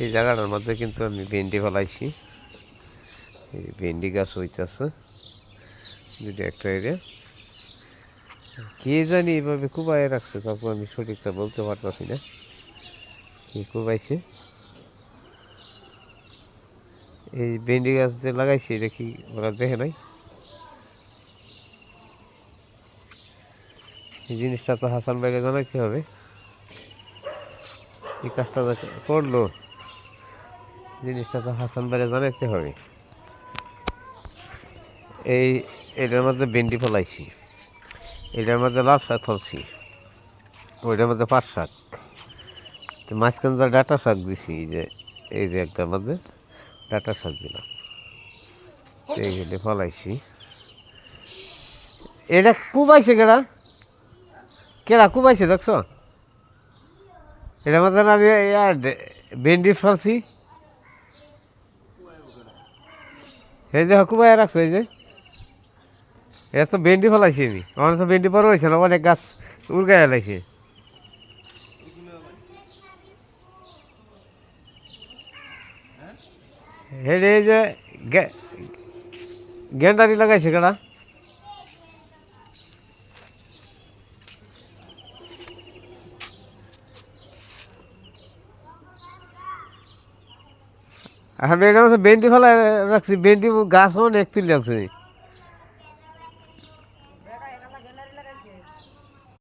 এই জায়গাটার মধ্যে কিন্তু আমি ভেন্ডি ফলাইছি। এই ভেন্ডি গাছ হইতেছে দুটো একটা এরিয়া। কে জানি এইভাবে কুবাই রাখছে, তারপর আমি সঠিকটা বলতে পারতেছি না কি কুবাইছে। এই ভেন্ডি গাছ যে লাগাইছি এটা কি ওরা দেখে নাই? এই জিনিসটা তো হাসান ভাইকে জানাইতে হবে। এই কাজটা করলো, জিনিসটা তো হাসান ভাইকে জানাইতে হবে। এই এটার মধ্যে ভেন্ডি ফলাইছি, এটার মধ্যে লাল শাক ফলছি, ওইটার মধ্যে পাট শাক, তো মাঝখানে যা ডাঁটা শাক দিছি, এই যে একটার মধ্যে ডাঁটা শাক দিলাম, এইগুলি ফলাইছি। এটা কুবাইছে কেরা, কেরা কুবাইছে দেখছো? এটার মধ্যে আমি ভেন্ডি ফলছি, এই যে কুবাই রাখছো। এই যে এটা তো ভেন্ডি ফলাইছি আমি, আমার তো ভেন্ডি বড় হয়েছে না, অনেক গাছ উড়গায় এলাইছে। এই যে গেন্ডারি লাগাইছে কেডা? আমি এটা মধ্যে ভেন্ডি ফেলা রাখছি, ভেন্ডি গাছও অনেক তুলে রাখছি।